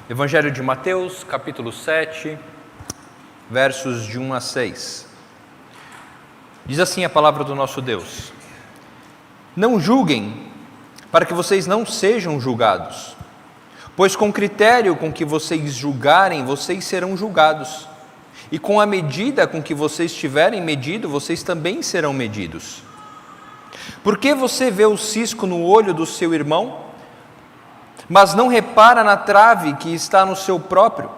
Evangelho de Mateus, capítulo 7, versos de 1 a 6. Diz assim a palavra do nosso Deus: Não julguem, para que vocês não sejam julgados, pois com o critério com que vocês julgarem, vocês serão julgados, e com a medida com que vocês tiverem medido, vocês também serão medidos. Por que você vê o cisco no olho do seu irmão, mas não repara na trave que está no seu próprio?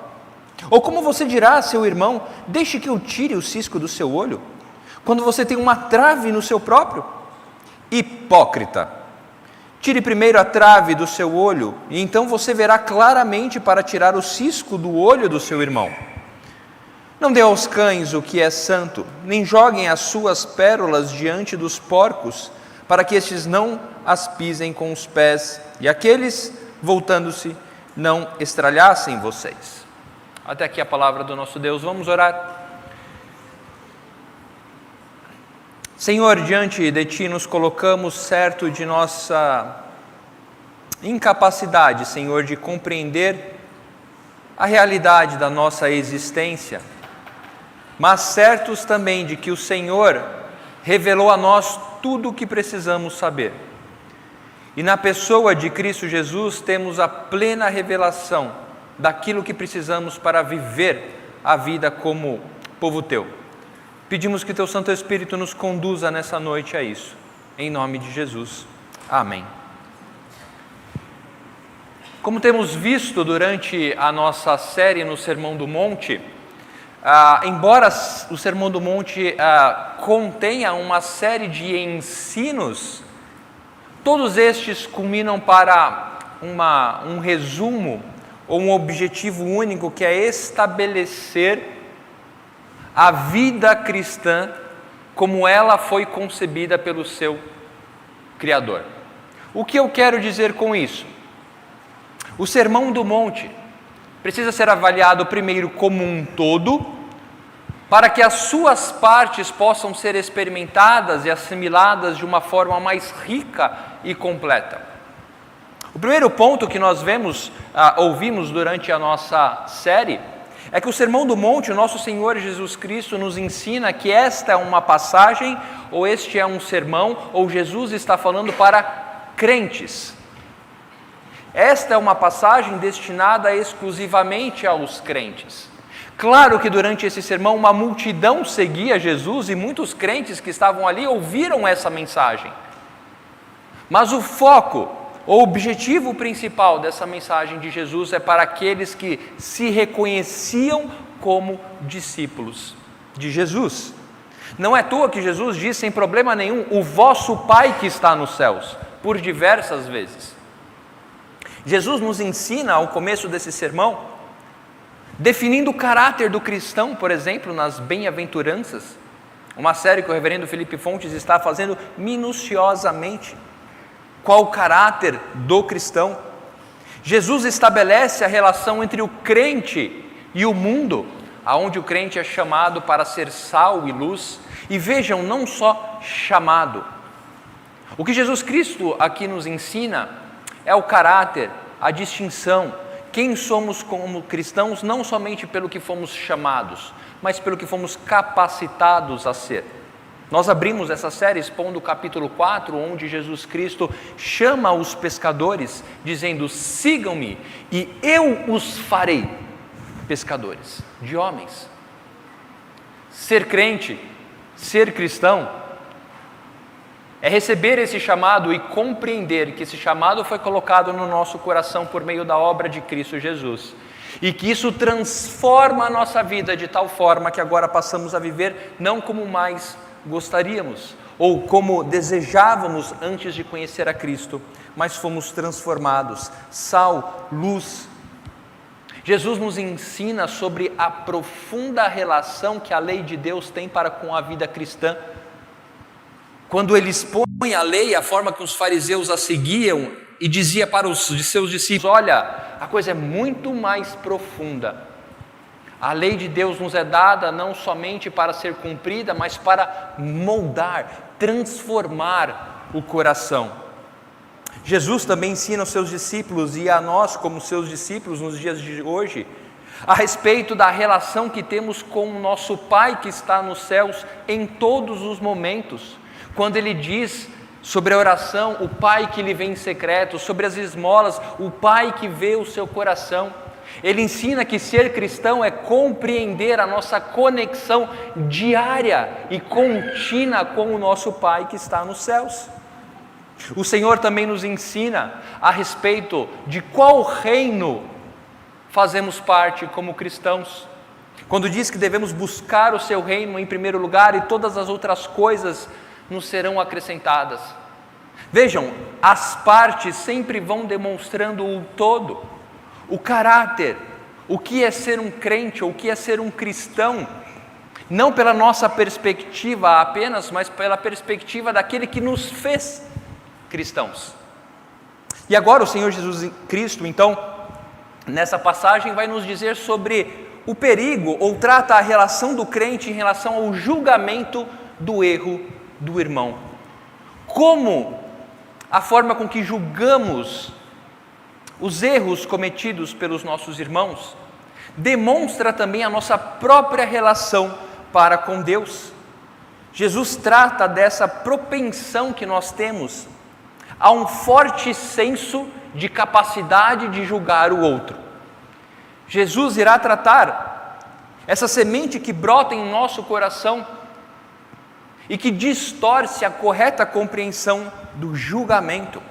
Ou como você dirá a seu irmão: deixe que eu tire o cisco do seu olho, quando você tem uma trave no seu próprio? Hipócrita! Tire primeiro a trave do seu olho, e então você verá claramente para tirar o cisco do olho do seu irmão. Não dê aos cães o que é santo, nem joguem as suas pérolas diante dos porcos, para que estes não as pisem com os pés, e aqueles, voltando-se, não estralhassem vocês. Até aqui a palavra do nosso Deus. Vamos orar. Senhor, diante de Ti nos colocamos certo de nossa incapacidade, Senhor, de compreender a realidade da nossa existência, mas certos também de que o Senhor revelou a nós tudo o que precisamos saber. E na pessoa de Cristo Jesus temos a plena revelação daquilo que precisamos para viver a vida como povo Teu. Pedimos que Teu Santo Espírito nos conduza nessa noite a isso. Em nome de Jesus. Amém. Como temos visto durante a nossa série no Sermão do Monte, embora o Sermão do Monte contenha uma série de ensinos, todos estes culminam para um resumo ou um objetivo único, que é estabelecer a vida cristã como ela foi concebida pelo seu Criador. O que eu quero dizer com isso? O Sermão do Monte precisa ser avaliado primeiro como um todo, para que as suas partes possam ser experimentadas e assimiladas de uma forma mais rica e completa. O primeiro ponto que nós ouvimos durante a nossa série é que o Sermão do Monte, o nosso Senhor Jesus Cristo nos ensina que esta é uma passagem, ou este é um sermão, ou Jesus está falando para crentes. Esta é uma passagem destinada exclusivamente aos crentes. Claro que durante esse sermão uma multidão seguia Jesus e muitos crentes que estavam ali ouviram essa mensagem. Mas o foco, o objetivo principal dessa mensagem de Jesus é para aqueles que se reconheciam como discípulos de Jesus. Não é à toa que Jesus disse sem problema nenhum: o vosso Pai que está nos céus, por diversas vezes. Jesus nos ensina ao começo desse sermão, definindo o caráter do cristão, por exemplo, nas bem-aventuranças, uma série que o reverendo Felipe Fontes está fazendo minuciosamente. Qual o caráter do cristão? Jesus estabelece a relação entre o crente e o mundo, aonde o crente é chamado para ser sal e luz. E vejam, não só chamado. O que Jesus Cristo aqui nos ensina é o caráter, a distinção, quem somos como cristãos, não somente pelo que fomos chamados, mas pelo que fomos capacitados a ser. Nós abrimos essa série expondo o capítulo 4, onde Jesus Cristo chama os pescadores, dizendo: sigam-me e eu os farei pescadores de homens. Ser crente, ser cristão, é receber esse chamado e compreender que esse chamado foi colocado no nosso coração por meio da obra de Cristo Jesus. E que isso transforma a nossa vida de tal forma que agora passamos a viver não como mais gostaríamos ou como desejávamos antes de conhecer a Cristo, mas fomos transformados, sal, luz. Jesus nos ensina sobre a profunda relação que a lei de Deus tem para com a vida cristã. Quando ele expõe a lei, a forma que os fariseus a seguiam, e dizia para os seus discípulos: olha, a coisa é muito mais profunda. A lei de Deus nos é dada não somente para ser cumprida, mas para moldar, transformar o coração. Jesus também ensina aos seus discípulos e a nós como seus discípulos nos dias de hoje, a respeito da relação que temos com o nosso Pai que está nos céus em todos os momentos. Quando Ele diz sobre a oração, o Pai que lhe vem em secreto, sobre as esmolas, o Pai que vê o seu coração. Ele ensina que ser cristão é compreender a nossa conexão diária e contínua com o nosso Pai que está nos céus. O Senhor também nos ensina a respeito de qual reino fazemos parte como cristãos. Quando diz que devemos buscar o seu reino em primeiro lugar e todas as outras coisas nos serão acrescentadas. Vejam, as partes sempre vão demonstrando o todo, o caráter, o que é ser um crente ou o que é ser um cristão, não pela nossa perspectiva apenas, mas pela perspectiva daquele que nos fez cristãos. E agora o Senhor Jesus Cristo, então, nessa passagem vai nos dizer sobre o perigo, ou trata a relação do crente em relação ao julgamento do erro do irmão. Como a forma com que julgamos os erros cometidos pelos nossos irmãos demonstra também a nossa própria relação para com Deus. Jesus trata dessa propensão que nós temos a um forte senso de capacidade de julgar o outro. Jesus irá tratar essa semente que brota em nosso coração e que distorce a correta compreensão do julgamento.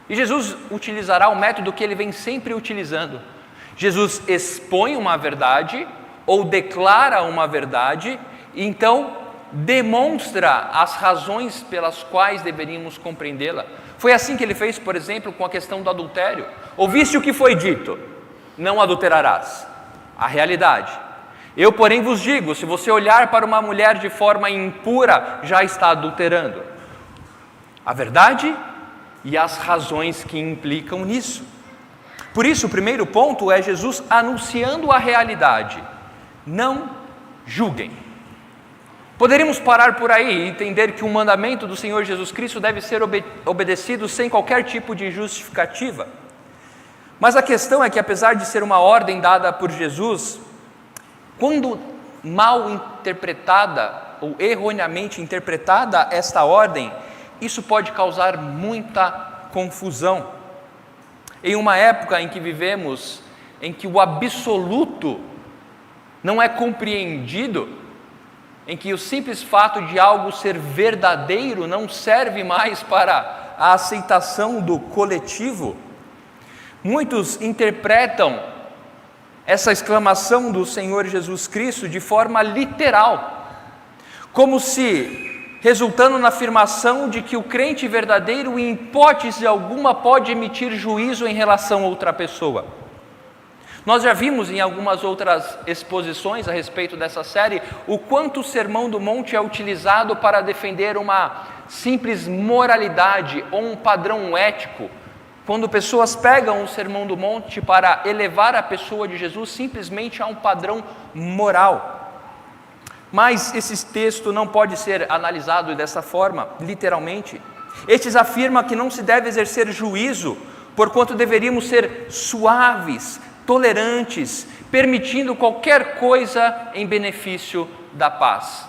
E Jesus utilizará o método que ele vem sempre utilizando. Jesus expõe uma verdade ou declara uma verdade e então demonstra as razões pelas quais deveríamos compreendê-la. Foi assim que ele fez, por exemplo, com a questão do adultério. Ouviste o que foi dito: não adulterarás. A realidade. Eu, porém, vos digo, se você olhar para uma mulher de forma impura, já está adulterando. A verdade e as razões que implicam nisso. Por isso, o primeiro ponto é Jesus anunciando a realidade. Não julguem. Poderíamos parar por aí e entender que o mandamento do Senhor Jesus Cristo deve ser obedecido sem qualquer tipo de justificativa. Mas a questão é que, apesar de ser uma ordem dada por Jesus, quando mal interpretada ou erroneamente interpretada esta ordem, isso pode causar muita confusão. Em uma época em que vivemos, em que o absoluto não é compreendido, em que o simples fato de algo ser verdadeiro não serve mais para a aceitação do coletivo, muitos interpretam essa exclamação do Senhor Jesus Cristo de forma literal, como se resultando na afirmação de que o crente verdadeiro, em hipótese alguma, pode emitir juízo em relação a outra pessoa. Nós já vimos em algumas outras exposições a respeito dessa série o quanto o Sermão do Monte é utilizado para defender uma simples moralidade ou um padrão ético, quando pessoas pegam o Sermão do Monte para elevar a pessoa de Jesus simplesmente a um padrão moral. Mas esse texto não pode ser analisado dessa forma, literalmente. Estes afirmam que não se deve exercer juízo, porquanto deveríamos ser suaves, tolerantes, permitindo qualquer coisa em benefício da paz.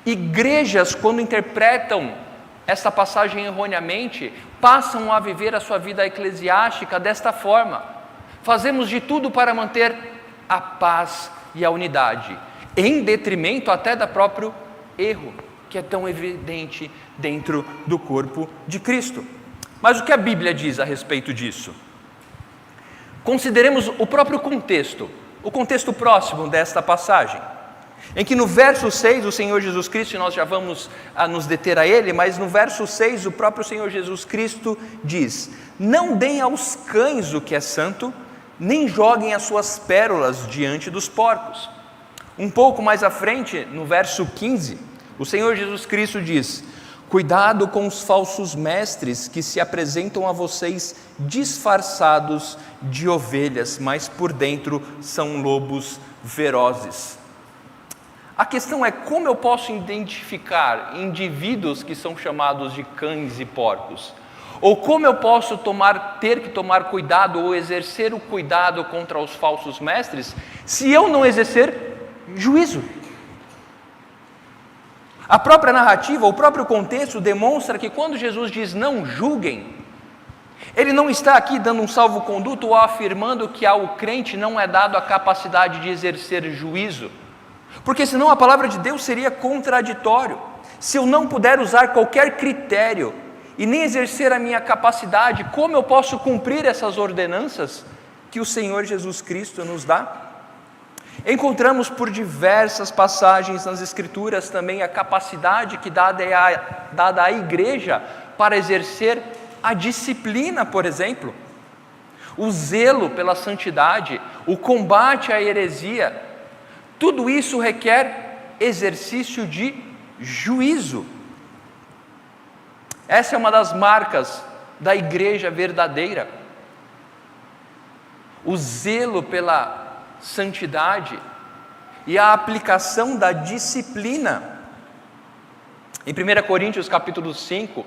Igrejas, quando interpretam esta passagem erroneamente, passam a viver a sua vida eclesiástica desta forma: fazemos de tudo para manter a paz e a unidade, em detrimento até do próprio erro, que é tão evidente dentro do corpo de Cristo. Mas o que a Bíblia diz a respeito disso? Consideremos o próprio contexto, o contexto próximo desta passagem, em que no verso 6 o Senhor Jesus Cristo, e nós já vamos nos deter a ele, mas no verso 6 o próprio Senhor Jesus Cristo diz: não deem aos cães o que é santo, nem joguem as suas pérolas diante dos porcos. Um pouco mais à frente, no verso 15, o Senhor Jesus Cristo diz: cuidado com os falsos mestres que se apresentam a vocês disfarçados de ovelhas, mas por dentro são lobos ferozes. A questão é como eu posso identificar indivíduos que são chamados de cães e porcos, Ou como eu posso ter que tomar cuidado ou exercer o cuidado contra os falsos mestres, se eu não exercer juízo? A própria narrativa, o próprio contexto demonstra que quando Jesus diz não julguem, Ele não está aqui dando um salvo-conduto ou afirmando que ao crente não é dado a capacidade de exercer juízo, porque senão a palavra de Deus seria contraditório. Se eu não puder usar qualquer critério e nem exercer a minha capacidade, como eu posso cumprir essas ordenanças que o Senhor Jesus Cristo nos dá? Encontramos por diversas passagens nas Escrituras também a capacidade que é dada à igreja para exercer a disciplina, por exemplo, o zelo pela santidade, o combate à heresia. Tudo isso requer exercício de juízo. Essa é uma das marcas da igreja verdadeira. O zelo pela santidade e a aplicação da disciplina. Em 1 Coríntios capítulo 5,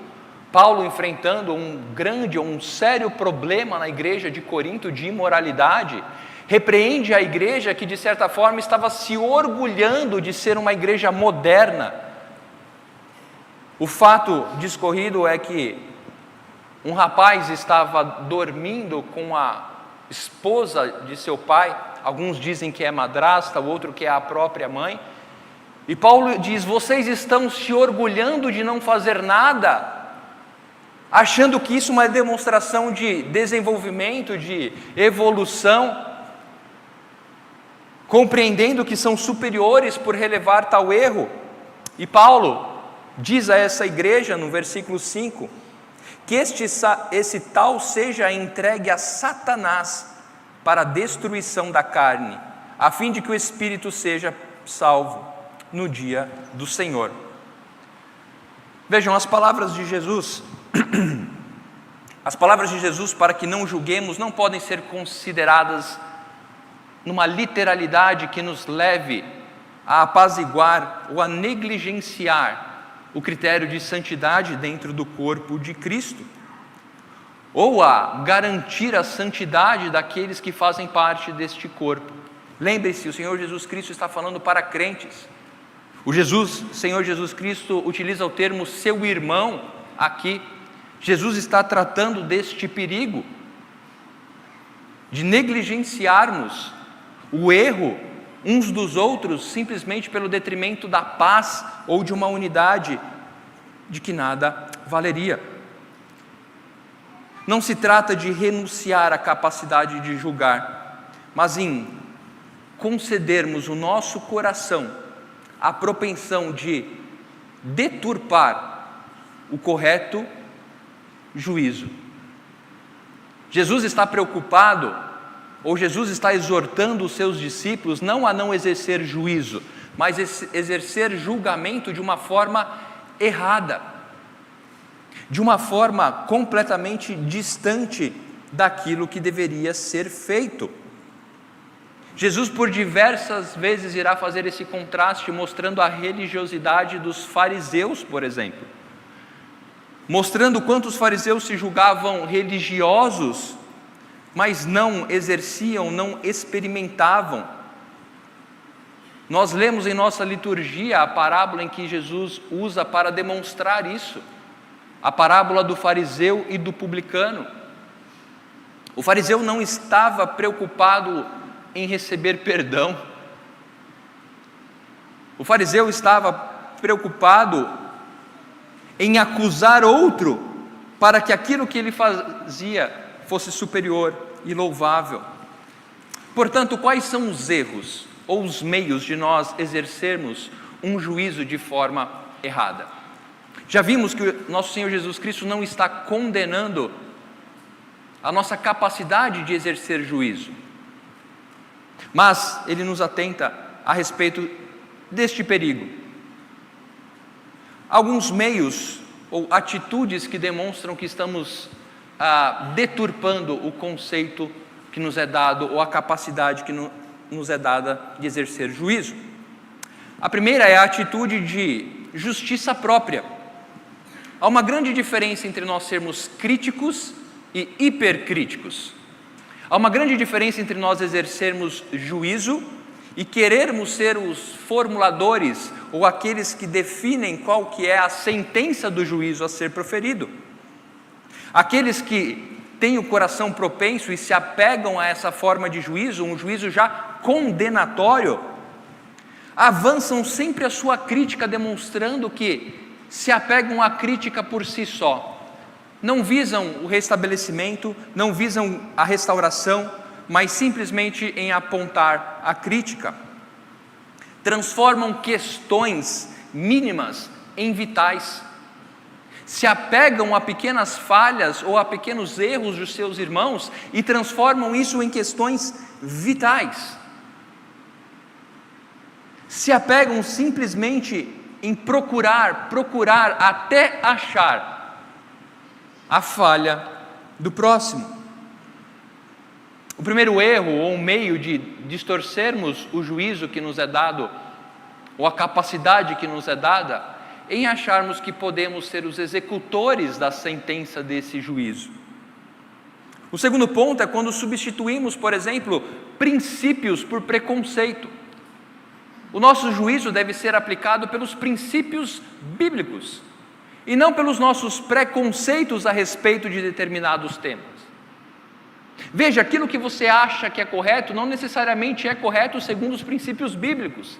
Paulo, enfrentando um sério problema na igreja de Corinto de imoralidade, repreende a igreja que de certa forma estava se orgulhando de ser uma igreja moderna. O fato discorrido é que um rapaz estava dormindo com a esposa de seu pai, alguns dizem que é madrasta, o outro que é a própria mãe, e Paulo diz: vocês estão se orgulhando de não fazer nada, achando que isso é uma demonstração de desenvolvimento, de evolução, compreendendo que são superiores por relevar tal erro. E Paulo diz a essa igreja no versículo 5, que esse tal seja entregue a Satanás para a destruição da carne, a fim de que o espírito seja salvo no dia do Senhor. Vejam, as palavras de Jesus para que não julguemos não podem ser consideradas numa literalidade que nos leve a apaziguar ou a negligenciar o critério de santidade dentro do corpo de Cristo, ou a garantir a santidade daqueles que fazem parte deste corpo. Lembre-se, o Senhor Jesus Cristo está falando para crentes. O Senhor Jesus Cristo utiliza o termo seu irmão aqui. Jesus está tratando deste perigo de negligenciarmos o erro uns dos outros simplesmente pelo detrimento da paz ou de uma unidade de que nada valeria. Não se trata de renunciar à capacidade de julgar, mas em concedermos o nosso coração à propensão de deturpar o correto juízo. Jesus está preocupado, ou Jesus está exortando os seus discípulos não a não exercer juízo, mas exercer julgamento de uma forma errada, de uma forma completamente distante daquilo que deveria ser feito. Jesus por diversas vezes irá fazer esse contraste, mostrando a religiosidade dos fariseus, por exemplo, mostrando quanto os fariseus se julgavam religiosos, mas não exerciam, não experimentavam. Nós lemos em nossa liturgia a parábola em que Jesus usa para demonstrar isso, a parábola do fariseu e do publicano. O fariseu não estava preocupado em receber perdão, o fariseu estava preocupado em acusar outro para que aquilo que ele fazia fosse superior e louvável. Portanto, quais são os erros ou os meios de nós exercermos um juízo de forma errada? Já vimos que o nosso Senhor Jesus Cristo não está condenando a nossa capacidade de exercer juízo, mas Ele nos atenta a respeito deste perigo. Alguns meios ou atitudes que demonstram que estamos deturpando o conceito que nos é dado, ou a capacidade que nos é dada de exercer juízo. A primeira é a atitude de justiça própria. Há uma grande diferença entre nós sermos críticos e hipercríticos. Há uma grande diferença entre nós exercermos juízo e querermos ser os formuladores ou aqueles que definem qual que é a sentença do juízo a ser proferido. Aqueles que têm o coração propenso e se apegam a essa forma de juízo, um juízo já condenatório, avançam sempre a sua crítica, demonstrando que se apegam à crítica por si só. Não visam o restabelecimento, não visam a restauração, mas simplesmente em apontar a crítica. Transformam questões mínimas em vitais. Se apegam a pequenas falhas ou a pequenos erros dos seus irmãos e transformam isso em questões vitais. Se apegam simplesmente em procurar até achar a falha do próximo. O primeiro erro ou um meio de distorcermos o juízo que nos é dado, ou a capacidade que nos é dada, em acharmos que podemos ser os executores da sentença desse juízo. O segundo ponto é quando substituímos, por exemplo, princípios por preconceito. O nosso juízo deve ser aplicado pelos princípios bíblicos e não pelos nossos preconceitos a respeito de determinados temas. Veja, aquilo que você acha que é correto não necessariamente é correto segundo os princípios bíblicos.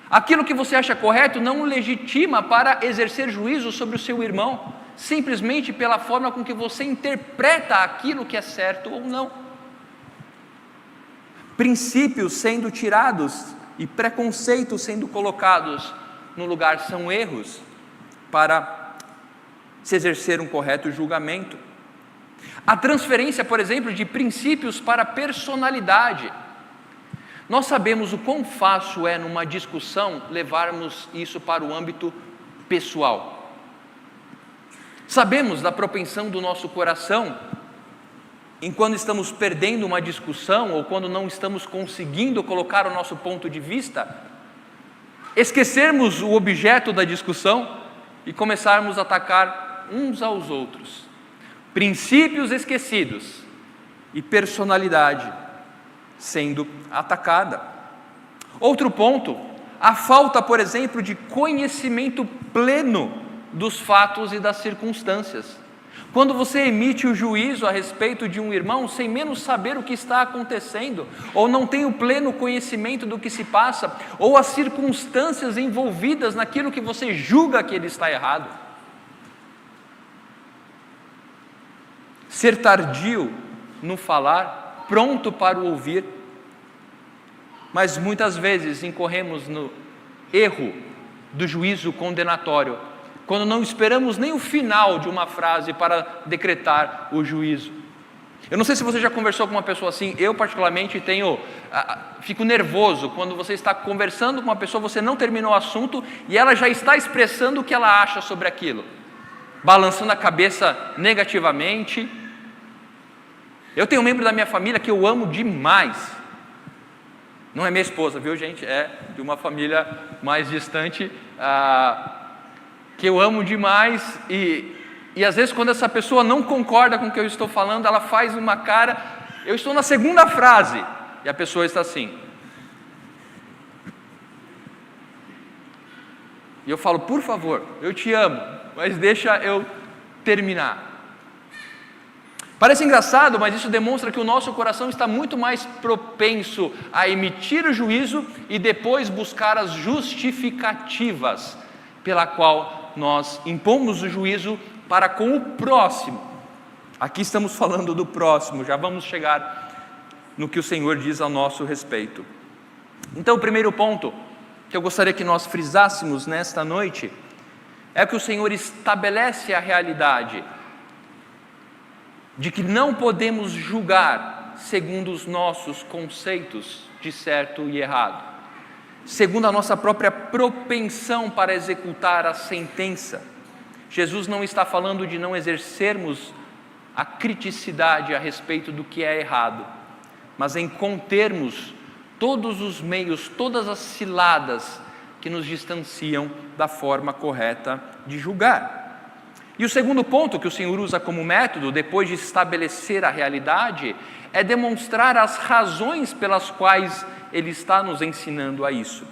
Aquilo que você acha correto não o legitima para exercer juízo sobre o seu irmão, simplesmente pela forma com que você interpreta aquilo que é certo ou não. Princípios sendo tirados e preconceitos sendo colocados no lugar são erros para se exercer um correto julgamento. A transferência, por exemplo, de princípios para personalidade. Nós sabemos o quão fácil é numa discussão levarmos isso para o âmbito pessoal. Sabemos da propensão do nosso coração em quando estamos perdendo uma discussão ou quando não estamos conseguindo colocar o nosso ponto de vista, esquecermos o objeto da discussão e começarmos a atacar uns aos outros. Princípios esquecidos e personalidade sendo atacada. Outro ponto, a falta, por exemplo, de conhecimento pleno dos fatos e das circunstâncias. Quando você emite o juízo a respeito de um irmão sem menos saber o que está acontecendo, ou não tem o pleno conhecimento do que se passa, ou as circunstâncias envolvidas naquilo que você julga que ele está errado. Ser tardio no falar, pronto para o ouvir, mas muitas vezes incorremos no erro do juízo condenatório, quando não esperamos nem o final de uma frase para decretar o juízo. Eu não sei se você já conversou com uma pessoa assim. Eu particularmente fico nervoso quando você está conversando com uma pessoa, você não terminou o assunto e ela já está expressando o que ela acha sobre aquilo, balançando a cabeça negativamente. Eu tenho um membro da minha família que eu amo demais, não é minha esposa, viu gente, é de uma família mais distante, que eu amo demais, e às vezes quando essa pessoa não concorda com o que eu estou falando, ela faz uma cara, eu estou na segunda frase, e a pessoa está assim, e eu falo, por favor, eu te amo, mas deixa eu terminar. Parece engraçado, mas isso demonstra que o nosso coração está muito mais propenso a emitir o juízo e depois buscar as justificativas pela qual nós impomos o juízo para com o próximo. Aqui estamos falando do próximo, já vamos chegar no que o Senhor diz a nosso respeito. Então, o primeiro ponto que eu gostaria que nós frisássemos nesta noite é que o Senhor estabelece a realidade de que não podemos julgar segundo os nossos conceitos de certo e errado, segundo a nossa própria propensão para executar a sentença. Jesus não está falando de não exercermos a criticidade a respeito do que é errado, mas em contermos todos os meios, todas as ciladas que nos distanciam da forma correta de julgar. E o segundo ponto que o Senhor usa como método, depois de estabelecer a realidade, é demonstrar as razões pelas quais Ele está nos ensinando a isso.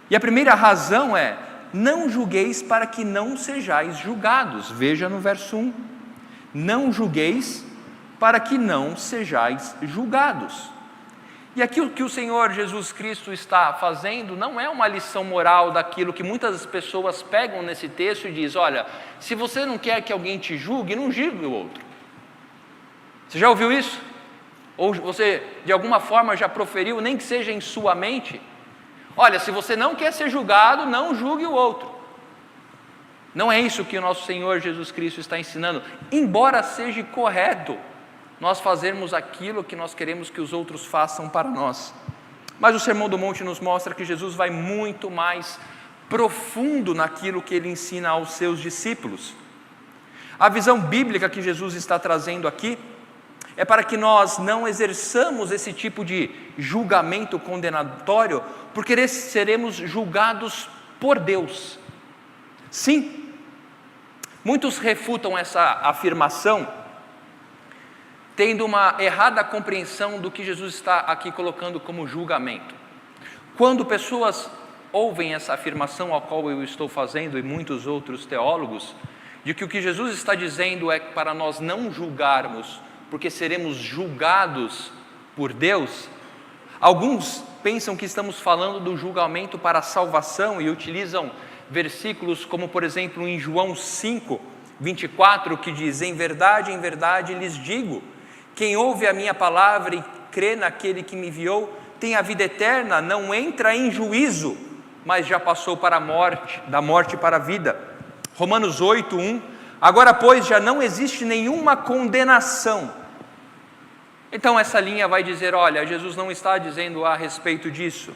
E a primeira razão é: não julgueis para que não sejais julgados. Veja no verso 1. Não julgueis para que não sejais julgados. E aqui o que o Senhor Jesus Cristo está fazendo não é uma lição moral daquilo que muitas pessoas pegam nesse texto e diz: olha, se você não quer que alguém te julgue, não julgue o outro. Você já ouviu isso? Ou você de alguma forma já proferiu, nem que seja em sua mente: olha, se você não quer ser julgado, não julgue o outro. Não é isso que o nosso Senhor Jesus Cristo está ensinando, embora seja correto nós fazermos aquilo que nós queremos que os outros façam para nós. Mas o Sermão do Monte nos mostra que Jesus vai muito mais profundo naquilo que Ele ensina aos seus discípulos. A visão bíblica que Jesus está trazendo aqui é para que nós não exerçamos esse tipo de julgamento condenatório, porque seremos julgados por Deus. Sim, muitos refutam essa afirmação tendo uma errada compreensão do que Jesus está aqui colocando como julgamento. Quando pessoas ouvem essa afirmação a qual eu estou fazendo e muitos outros teólogos, de que o que Jesus está dizendo é para nós não julgarmos, porque seremos julgados por Deus, alguns pensam que estamos falando do julgamento para a salvação e utilizam versículos como, por exemplo, em João 5, 24, que diz: em verdade lhes digo, quem ouve a minha palavra e crê naquele que me enviou, tem a vida eterna, não entra em juízo, mas já passou para a morte, da morte para a vida. Romanos 8, 1, agora pois já não existe nenhuma condenação. Então essa linha vai dizer: olha, Jesus não está dizendo a respeito disso.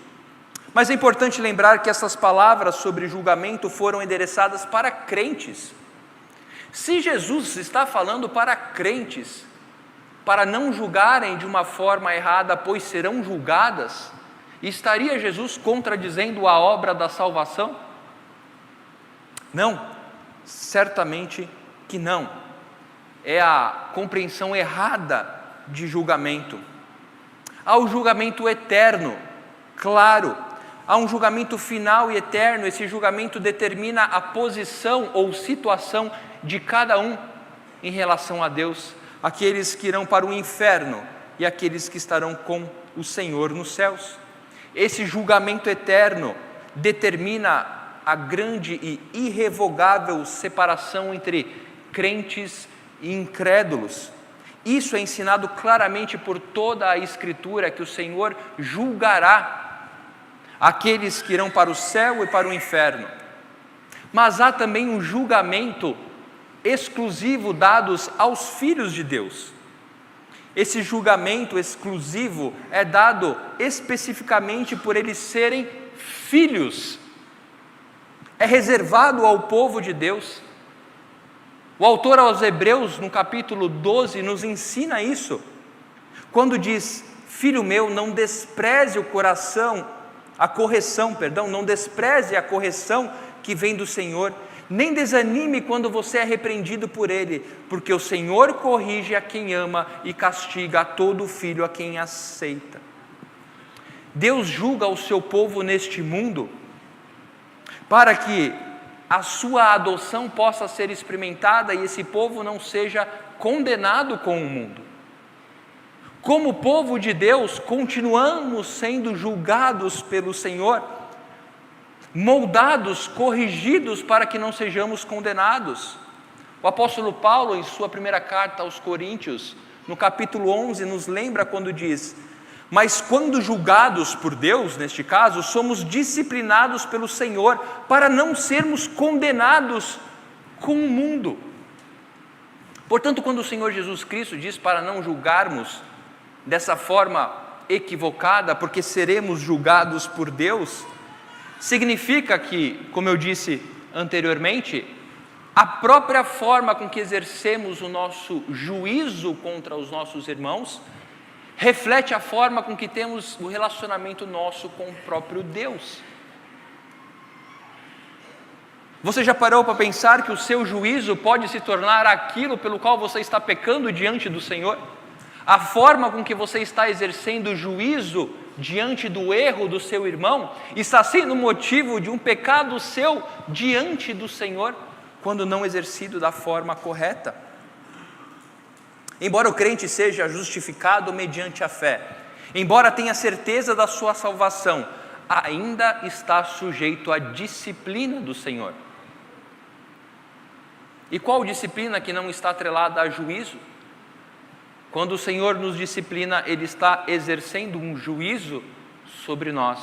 Mas é importante lembrar que essas palavras sobre julgamento foram endereçadas para crentes. Se Jesus está falando para crentes, para não julgarem de uma forma errada, pois serão julgadas, estaria Jesus contradizendo a obra da salvação? Não, certamente que não. É a compreensão errada de julgamento. Há o julgamento eterno, claro, há um julgamento final e eterno. Esse julgamento determina a posição ou situação de cada um em relação a Deus, aqueles que irão para o inferno e aqueles que estarão com o Senhor nos céus. Esse julgamento eterno determina a grande e irrevogável separação entre crentes e incrédulos. Isso é ensinado claramente por toda a Escritura, que o Senhor julgará aqueles que irão para o céu e para o inferno. Mas há também um julgamento exclusivo dados aos filhos de Deus. Esse julgamento exclusivo é dado especificamente por eles serem filhos. É reservado ao povo de Deus. O autor aos Hebreus, no capítulo 12, nos ensina isso, quando diz: filho meu, não despreze não despreze a correção que vem do Senhor, nem desanime quando você é repreendido por Ele, porque o Senhor corrige a quem ama e castiga a todo filho a quem aceita. Deus julga o seu povo neste mundo, para que a sua adoção possa ser experimentada e esse povo não seja condenado com o mundo. Como povo de Deus, continuamos sendo julgados pelo Senhor, moldados, corrigidos para que não sejamos condenados. O apóstolo Paulo, em sua primeira carta aos Coríntios, no capítulo 11, nos lembra quando diz: mas quando julgados por Deus, neste caso, somos disciplinados pelo Senhor, para não sermos condenados com o mundo. Portanto, quando o Senhor Jesus Cristo diz para não julgarmos dessa forma equivocada, porque seremos julgados por Deus, significa que, como eu disse anteriormente, a própria forma com que exercemos o nosso juízo contra os nossos irmãos reflete a forma com que temos o relacionamento nosso com o próprio Deus. Você já parou para pensar que o seu juízo pode se tornar aquilo pelo qual você está pecando diante do Senhor? A forma com que você está exercendo juízo diante do erro do seu irmão está sendo motivo de um pecado seu diante do Senhor, quando não exercido da forma correta. Embora o crente seja justificado mediante a fé, embora tenha certeza da sua salvação, ainda está sujeito à disciplina do Senhor. E qual disciplina que não está atrelada a juízo? Quando o Senhor nos disciplina, Ele está exercendo um juízo sobre nós.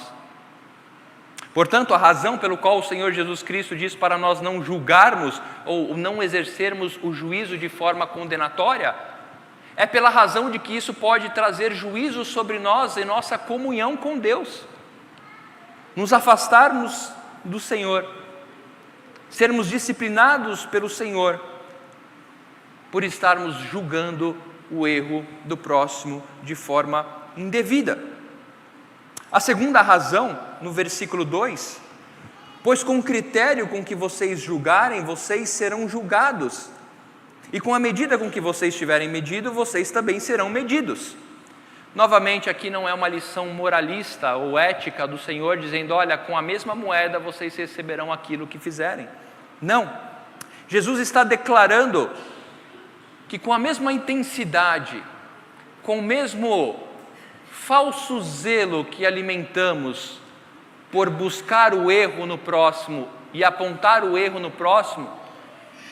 Portanto, a razão pelo qual o Senhor Jesus Cristo diz para nós não julgarmos ou não exercermos o juízo de forma condenatória, é pela razão de que isso pode trazer juízo sobre nós em nossa comunhão com Deus, nos afastarmos do Senhor, sermos disciplinados pelo Senhor, por estarmos julgando o erro do próximo de forma indevida. A segunda razão, no versículo 2, pois com o critério com que vocês julgarem, vocês serão julgados, e com a medida com que vocês tiverem medido, vocês também serão medidos. Novamente, aqui não é uma lição moralista ou ética do Senhor, dizendo, olha, com a mesma moeda vocês receberão aquilo que fizerem. Não, Jesus está declarando que com a mesma intensidade, com o mesmo falso zelo que alimentamos por buscar o erro no próximo e apontar o erro no próximo,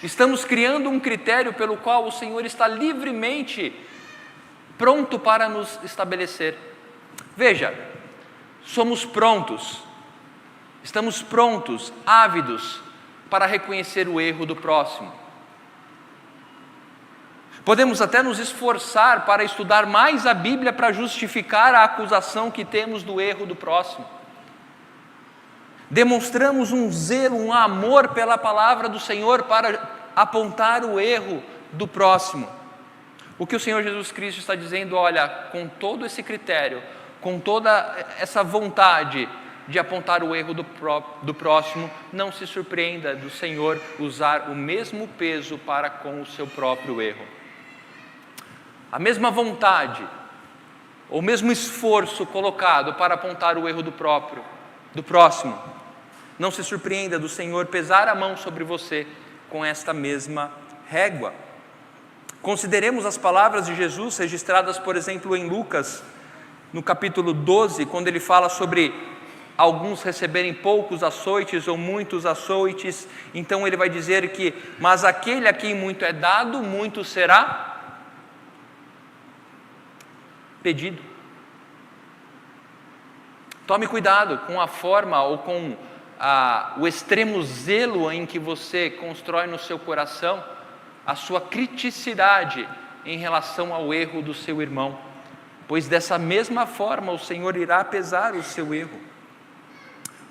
estamos criando um critério pelo qual o Senhor está livremente pronto para nos estabelecer. Veja, somos prontos, estamos prontos, ávidos para reconhecer o erro do próximo. Podemos até nos esforçar para estudar mais a Bíblia para justificar a acusação que temos do erro do próximo. Demonstramos um zelo, um amor pela palavra do Senhor para apontar o erro do próximo. O que o Senhor Jesus Cristo está dizendo, olha, com todo esse critério, com toda essa vontade de apontar o erro do próximo, não se surpreenda do Senhor usar o mesmo peso para com o seu próprio erro. A mesma vontade, o mesmo esforço colocado para apontar o erro do próximo, não se surpreenda do Senhor pesar a mão sobre você com esta mesma régua. Consideremos as palavras de Jesus registradas, por exemplo, em Lucas, no capítulo 12, quando ele fala sobre alguns receberem poucos açoites ou muitos açoites. Então ele vai dizer que, mas aquele a quem muito é dado, muito será pedido. Tome cuidado com a forma ou com o extremo zelo em que você constrói no seu coração a sua criticidade em relação ao erro do seu irmão, pois dessa mesma forma o Senhor irá pesar o seu erro.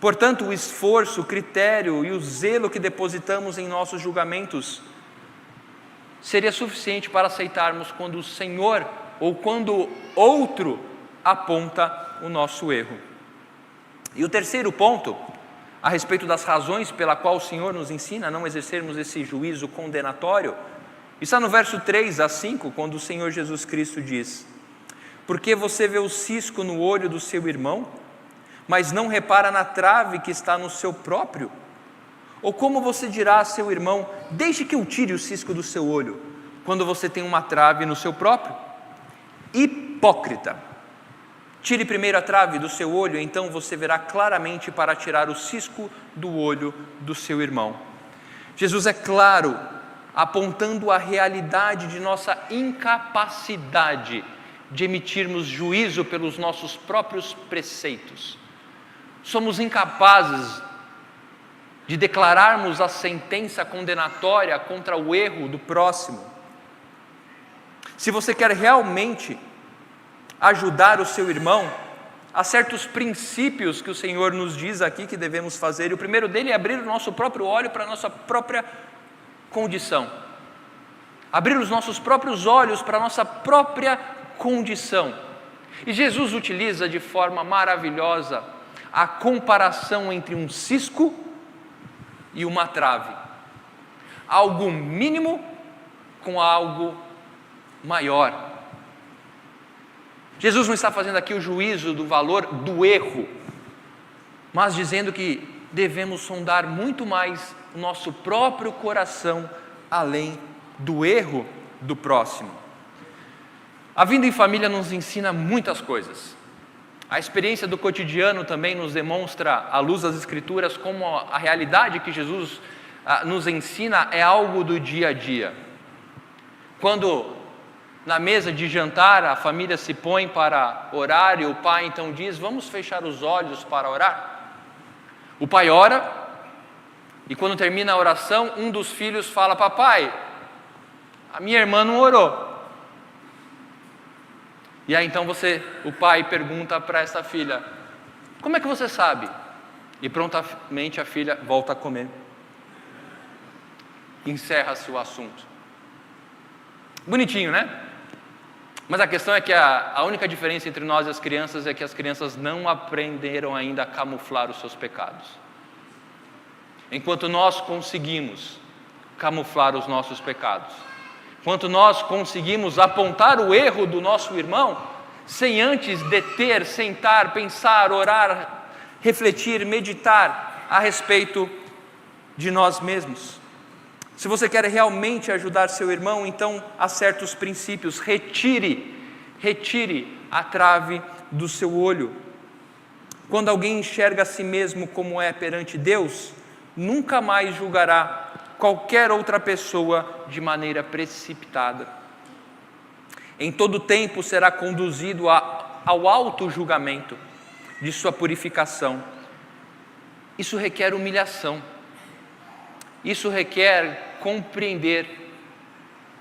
Portanto, o esforço, o critério e o zelo que depositamos em nossos julgamentos seria suficiente para aceitarmos quando o Senhor ou quando outro aponta o nosso erro. E o terceiro ponto, a respeito das razões pela qual o Senhor nos ensina a não exercermos esse juízo condenatório, está no verso 3 a 5, quando o Senhor Jesus Cristo diz: porque você vê o cisco no olho do seu irmão, mas não repara na trave que está no seu próprio? Ou como você dirá a seu irmão, deixe que eu tire o cisco do seu olho, quando você tem uma trave no seu próprio? Hipócrita! Tire primeiro a trave do seu olho, então você verá claramente para tirar o cisco do olho do seu irmão. Jesus é claro, apontando a realidade de nossa incapacidade de emitirmos juízo pelos nossos próprios preceitos. Somos incapazes de declararmos a sentença condenatória contra o erro do próximo. Se você quer realmente ajudar o seu irmão, há certos princípios que o Senhor nos diz aqui que devemos fazer, e o primeiro dele é abrir o nosso próprio olho para a nossa própria condição. Abrir os nossos próprios olhos para a nossa própria condição. E Jesus utiliza de forma maravilhosa a comparação entre um cisco e uma trave. Algo mínimo com algo maior. Jesus não está fazendo aqui o juízo do valor do erro, mas dizendo que devemos sondar muito mais o nosso próprio coração, além do erro do próximo. A vida em família nos ensina muitas coisas. A experiência do cotidiano também nos demonstra, à luz das Escrituras, como a realidade que Jesus nos ensina é algo do dia a dia. Quando na mesa de jantar a família se põe para orar e o pai então diz: vamos fechar os olhos para orar. O pai ora e quando termina a oração, um dos filhos fala: papai, a minha irmã não orou. E aí então o pai pergunta para essa filha: como é que você sabe? E prontamente a filha volta a comer. Encerra-se o assunto. Bonitinho, né? Mas a questão é que a única diferença entre nós e as crianças é que as crianças não aprenderam ainda a camuflar os seus pecados. Enquanto nós conseguimos camuflar os nossos pecados, enquanto nós conseguimos apontar o erro do nosso irmão, sem antes deter, sentar, pensar, orar, refletir, meditar a respeito de nós mesmos. Se você quer realmente ajudar seu irmão, então acerte os princípios, retire a trave do seu olho. Quando alguém enxerga a si mesmo como é perante Deus, nunca mais julgará qualquer outra pessoa de maneira precipitada. Em todo tempo será conduzido ao auto-julgamento de sua purificação. Isso requer humilhação. Isso requer compreender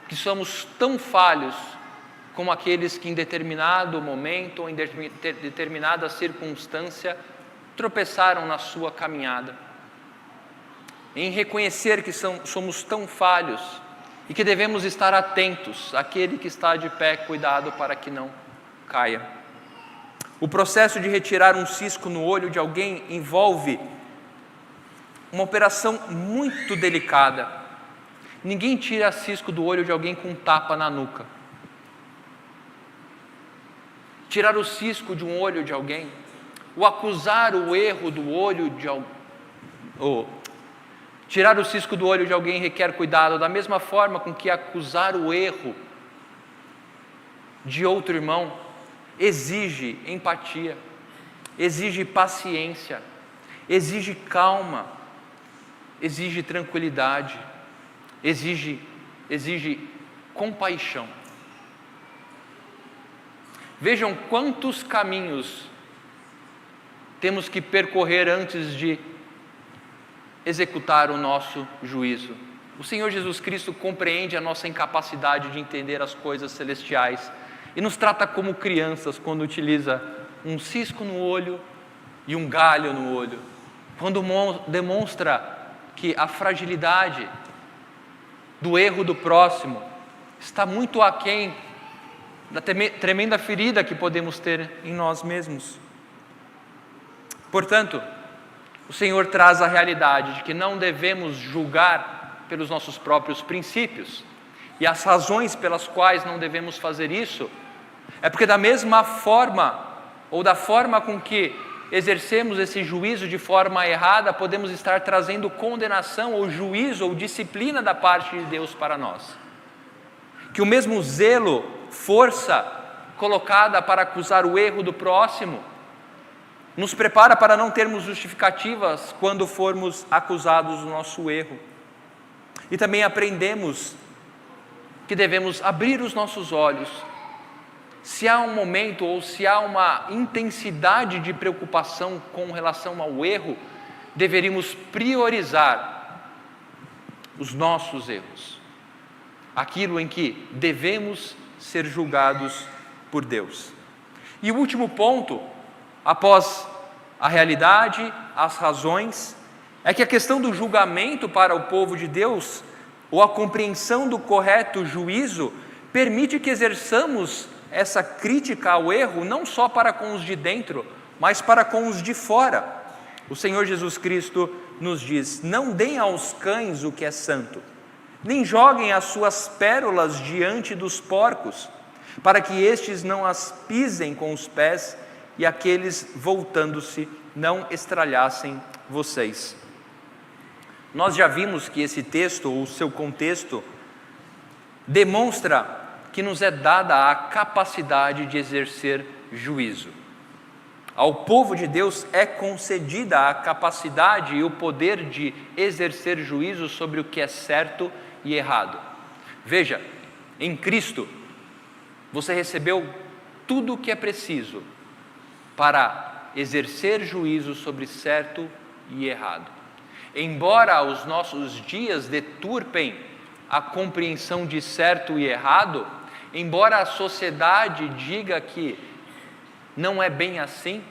que somos tão falhos como aqueles que em determinado momento ou em determinada circunstância tropeçaram na sua caminhada. Em reconhecer que somos tão falhos e que devemos estar atentos àquele que está de pé, cuidado para que não caia. O processo de retirar um cisco no olho de alguém envolve uma operação muito delicada. Ninguém tira cisco do olho de alguém com um tapa na nuca. Tirar o cisco de um olho de alguém, ou acusar o erro do olho de alguém, tirar o cisco do olho de alguém requer cuidado, da mesma forma com que acusar o erro de outro irmão exige empatia, exige paciência, exige calma, exige tranquilidade, exige compaixão. Vejam quantos caminhos temos que percorrer antes de executar o nosso juízo. O Senhor Jesus Cristo compreende a nossa incapacidade de entender as coisas celestiais e nos trata como crianças quando utiliza um cisco no olho e um galho no olho, quando demonstra que a fragilidade do erro do próximo está muito aquém da tremenda ferida que podemos ter em nós mesmos. Portanto, o Senhor traz a realidade de que não devemos julgar pelos nossos próprios princípios, e as razões pelas quais não devemos fazer isso é porque da mesma forma, ou da forma com que exercemos esse juízo de forma errada, podemos estar trazendo condenação ou juízo ou disciplina da parte de Deus para nós. Que o mesmo zelo, força colocada para acusar o erro do próximo, nos prepara para não termos justificativas quando formos acusados do nosso erro. E também aprendemos que devemos abrir os nossos olhos. Se há um momento ou se há uma intensidade de preocupação com relação ao erro, deveríamos priorizar os nossos erros, aquilo em que devemos ser julgados por Deus. E o último ponto, após a realidade, as razões, é que a questão do julgamento para o povo de Deus, ou a compreensão do correto juízo, permite que exerçamos essa crítica ao erro não só para com os de dentro, mas para com os de fora. O Senhor Jesus Cristo nos diz: não deem aos cães o que é santo, nem joguem as suas pérolas diante dos porcos, para que estes não as pisem com os pés e aqueles, voltando-se, não estralhassem vocês. Nós já vimos que esse texto, ou o seu contexto, demonstra que nos é dada a capacidade de exercer juízo. Ao povo de Deus é concedida a capacidade e o poder de exercer juízo sobre o que é certo e errado. Veja, em Cristo, você recebeu tudo o que é preciso para exercer juízo sobre certo e errado. Embora os nossos dias deturpem a compreensão de certo e errado, embora a sociedade diga que não é bem assim,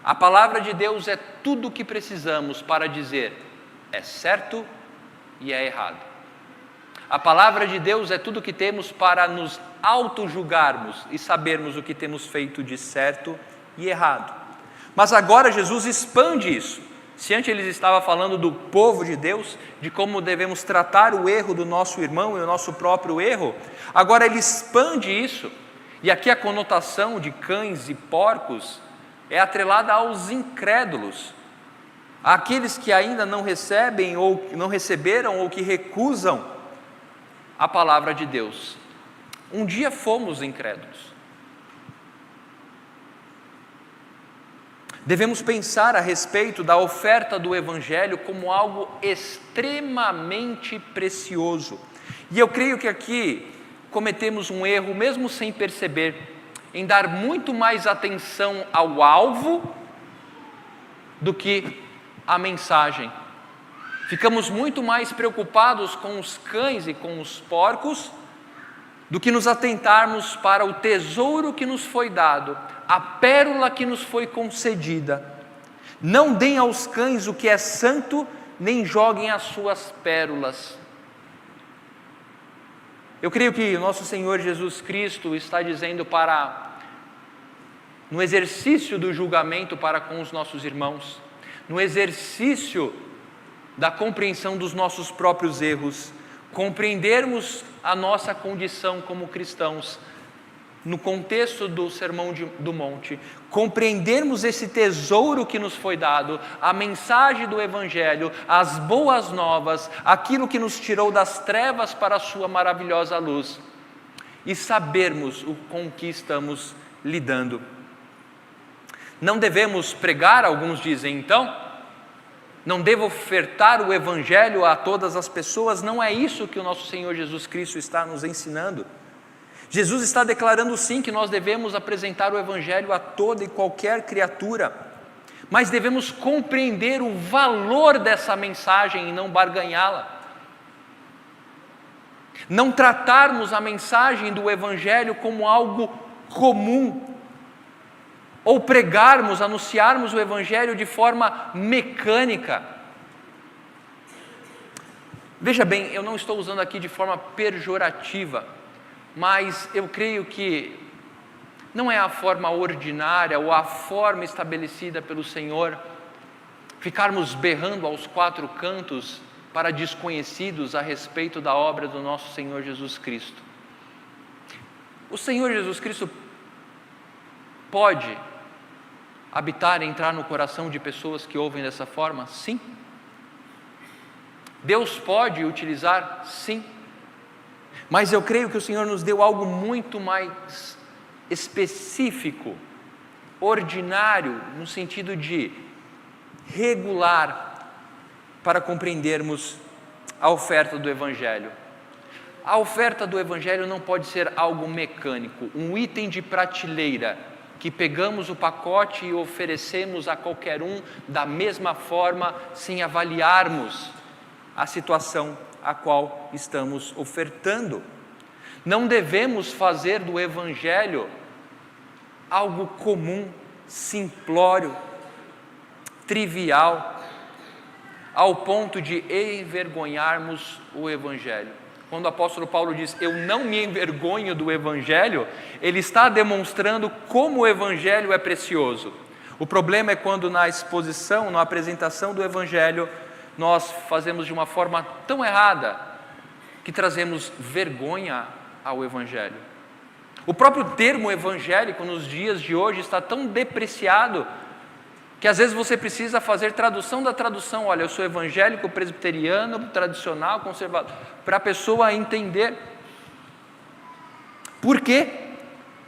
a palavra de Deus é tudo o que precisamos para dizer é certo e é errado. A palavra de Deus é tudo o que temos para nos auto-julgarmos e sabermos o que temos feito de certo e errado. Mas agora Jesus expande isso. Se antes ele estava falando do povo de Deus, de como devemos tratar o erro do nosso irmão e o nosso próprio erro, agora ele expande isso. E aqui a conotação de cães e porcos é atrelada aos incrédulos, àqueles que ainda não recebem ou não receberam ou que recusam a palavra de Deus. Um dia fomos incrédulos. Devemos pensar a respeito da oferta do Evangelho como algo extremamente precioso. E eu creio que aqui cometemos um erro, mesmo sem perceber, em dar muito mais atenção ao alvo do que à mensagem. Ficamos muito mais preocupados com os cães e com os porcos do que nos atentarmos para o tesouro que nos foi dado, a pérola que nos foi concedida. Não deem aos cães o que é santo, nem joguem as suas pérolas. Eu creio que o nosso Senhor Jesus Cristo está dizendo no exercício do julgamento para com os nossos irmãos, no exercício da compreensão dos nossos próprios erros, compreendermos a nossa condição como cristãos, no contexto do Sermão do Monte, compreendermos esse tesouro que nos foi dado, a mensagem do Evangelho, as boas novas, aquilo que nos tirou das trevas para a sua maravilhosa luz, e sabermos com o que estamos lidando. Não devemos pregar, alguns dizem então, não devo ofertar o Evangelho a todas as pessoas. Não é isso que o nosso Senhor Jesus Cristo está nos ensinando. Jesus está declarando sim que nós devemos apresentar o Evangelho a toda e qualquer criatura, mas devemos compreender o valor dessa mensagem e não barganhá-la. Não tratarmos a mensagem do Evangelho como algo comum, ou pregarmos, anunciarmos o Evangelho de forma mecânica. Veja bem, eu não estou usando aqui de forma pejorativa, mas eu creio que não é a forma ordinária ou a forma estabelecida pelo Senhor ficarmos berrando aos quatro cantos para desconhecidos a respeito da obra do nosso Senhor Jesus Cristo. O Senhor Jesus Cristo pode habitar e entrar no coração de pessoas que ouvem dessa forma? Sim. Deus pode utilizar? Sim. Mas eu creio que o Senhor nos deu algo muito mais específico, ordinário, no sentido de regular, para compreendermos a oferta do Evangelho. A oferta do Evangelho não pode ser algo mecânico, um item de prateleira, que pegamos o pacote e oferecemos a qualquer um da mesma forma, sem avaliarmos a situação a qual estamos ofertando. Não devemos fazer do Evangelho algo comum, simplório, trivial, ao ponto de envergonharmos o Evangelho. Quando o apóstolo Paulo diz, eu não me envergonho do Evangelho, ele está demonstrando como o Evangelho é precioso. O problema é quando na exposição, na apresentação do Evangelho, nós fazemos de uma forma tão errada que trazemos vergonha ao Evangelho. O próprio termo evangélico nos dias de hoje está tão depreciado que às vezes você precisa fazer tradução da tradução. Olha, eu sou evangélico, presbiteriano, tradicional, conservador, para a pessoa entender. Por quê?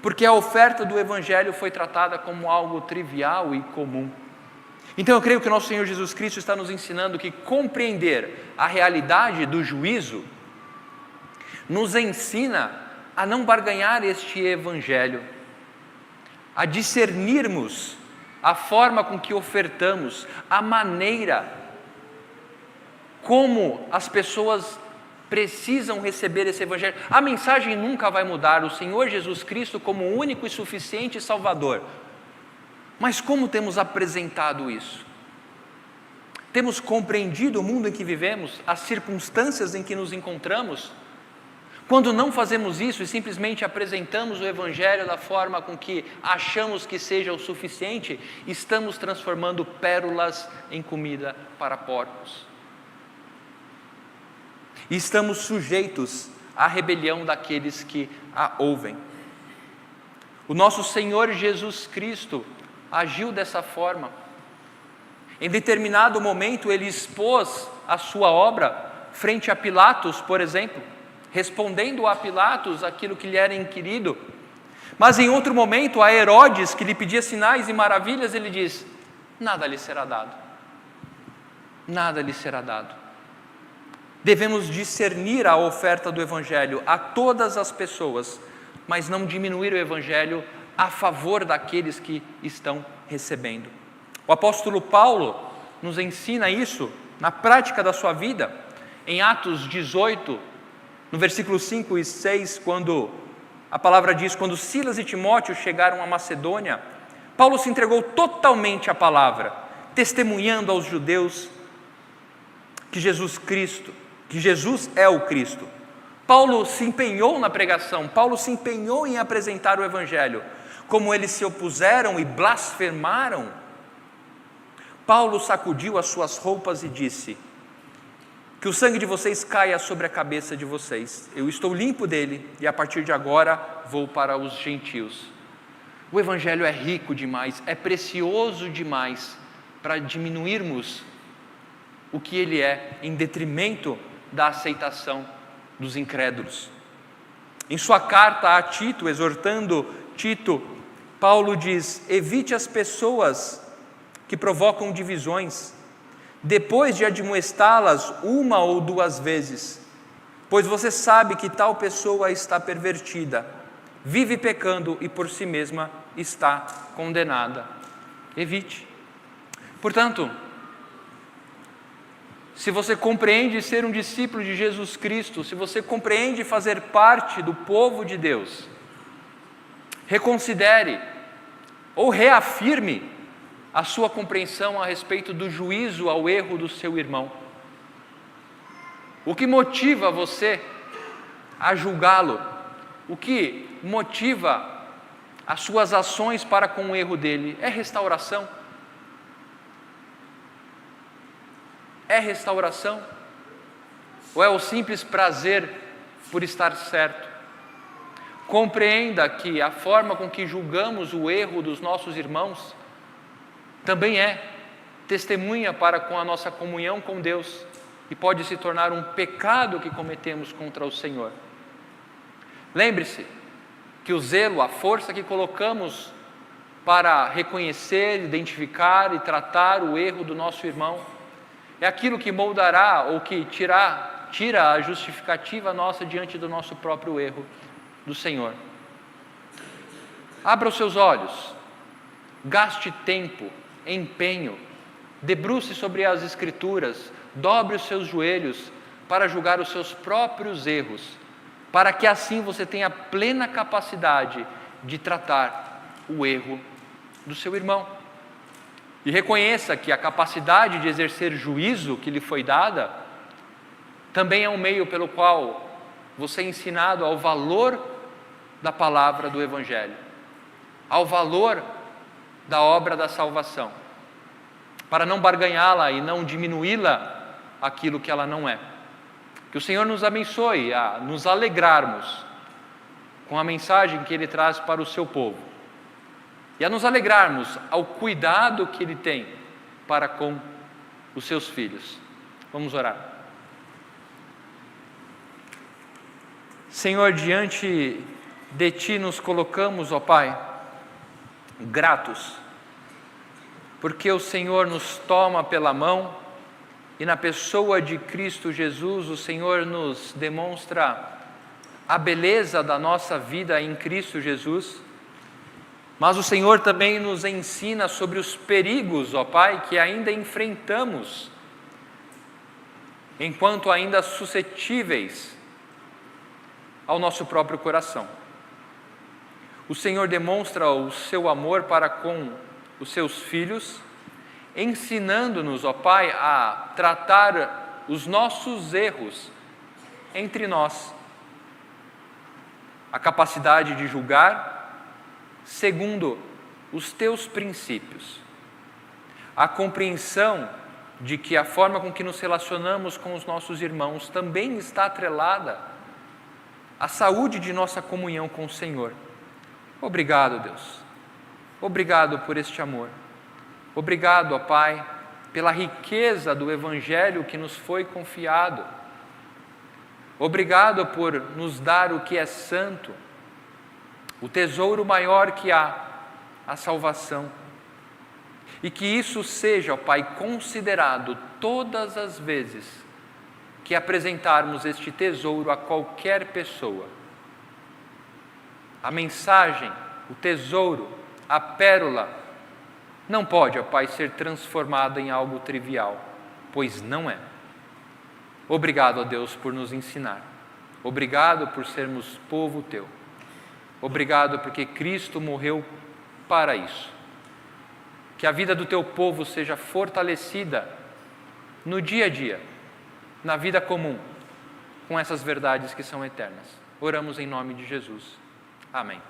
Porque a oferta do Evangelho foi tratada como algo trivial e comum. Então eu creio que o nosso Senhor Jesus Cristo está nos ensinando que compreender a realidade do juízo nos ensina a não barganhar este Evangelho, a discernirmos a forma com que ofertamos, a maneira como as pessoas precisam receber esse Evangelho. A mensagem nunca vai mudar, o Senhor Jesus Cristo como único e suficiente Salvador. Mas como temos apresentado isso? Temos compreendido o mundo em que vivemos, as circunstâncias em que nos encontramos? Quando não fazemos isso e simplesmente apresentamos o Evangelho da forma com que achamos que seja o suficiente, estamos transformando pérolas em comida para porcos. E estamos sujeitos à rebelião daqueles que a ouvem. O nosso Senhor Jesus Cristo agiu dessa forma. Em determinado momento ele expôs a sua obra frente a Pilatos, por exemplo, respondendo a Pilatos aquilo que lhe era inquirido. Mas em outro momento, a Herodes, que lhe pedia sinais e maravilhas, ele diz: nada lhe será dado. Nada lhe será dado. Devemos discernir a oferta do Evangelho a todas as pessoas, mas não diminuir o Evangelho a favor daqueles que estão recebendo. O apóstolo Paulo nos ensina isso na prática da sua vida, em Atos 18, no versículo 5 e 6, quando a palavra diz: quando Silas e Timóteo chegaram a Macedônia, Paulo se entregou totalmente à palavra, testemunhando aos judeus que Jesus é o Cristo. Paulo se empenhou na pregação, Paulo se empenhou em apresentar o Evangelho. Como eles se opuseram e blasfemaram, Paulo sacudiu as suas roupas e disse: que o sangue de vocês caia sobre a cabeça de vocês. Eu estou limpo dele e a partir de agora vou para os gentios. O Evangelho é rico demais, é precioso demais para diminuirmos o que ele é em detrimento da aceitação dos incrédulos. Em sua carta a Tito, exortando Tito, Paulo diz: evite as pessoas que provocam divisões, depois de admoestá-las uma ou duas vezes, pois você sabe que tal pessoa está pervertida, vive pecando e por si mesma está condenada. Evite. Portanto, se você compreende ser um discípulo de Jesus Cristo, se você compreende fazer parte do povo de Deus, reconsidere ou reafirme a sua compreensão a respeito do juízo ao erro do seu irmão. O que motiva você a julgá-lo? O que motiva as suas ações para com o erro dele? É restauração? É restauração? Ou é o simples prazer por estar certo? Compreenda que a forma com que julgamos o erro dos nossos irmãos também é testemunha para com a nossa comunhão com Deus e pode se tornar um pecado que cometemos contra o Senhor. Lembre-se que o zelo, a força que colocamos para reconhecer, identificar e tratar o erro do nosso irmão é aquilo que moldará ou que tira a justificativa nossa diante do nosso próprio erro do Senhor. Abra os seus olhos, gaste tempo, empenho, debruce sobre as Escrituras, dobre os seus joelhos para julgar os seus próprios erros, para que assim você tenha plena capacidade de tratar o erro do seu irmão. E reconheça que a capacidade de exercer juízo que lhe foi dada também é um meio pelo qual você é ensinado ao valor da palavra do Evangelho, ao valor da obra da salvação, para não barganhá-la e não diminuí-la aquilo que ela não é. Que o Senhor nos abençoe a nos alegrarmos com a mensagem que Ele traz para o seu povo e a nos alegrarmos ao cuidado que Ele tem para com os seus filhos. Vamos orar. Senhor, diante de Ti nos colocamos, ó Pai, gratos, porque o Senhor nos toma pela mão e na pessoa de Cristo Jesus o Senhor nos demonstra a beleza da nossa vida em Cristo Jesus, mas o Senhor também nos ensina sobre os perigos, ó Pai, que ainda enfrentamos, enquanto ainda suscetíveis ao nosso próprio coração. O Senhor demonstra o seu amor para com os seus filhos, ensinando-nos, ó Pai, a tratar os nossos erros entre nós, a capacidade de julgar segundo os teus princípios, a compreensão de que a forma com que nos relacionamos com os nossos irmãos também está atrelada à saúde de nossa comunhão com o Senhor. Obrigado, Deus. Obrigado por este amor. Obrigado, ó Pai, pela riqueza do Evangelho que nos foi confiado. Obrigado por nos dar o que é santo, o tesouro maior que há, a salvação. E que isso seja, ó Pai, considerado todas as vezes que apresentarmos este tesouro a qualquer pessoa. A mensagem, o tesouro, a pérola, não pode, ó Pai, ser transformada em algo trivial, pois não é. Obrigado, ó Deus, por nos ensinar. Obrigado por sermos povo Teu. Obrigado porque Cristo morreu para isso. Que a vida do Teu povo seja fortalecida no dia a dia, na vida comum, com essas verdades que são eternas. Oramos em nome de Jesus. Amém.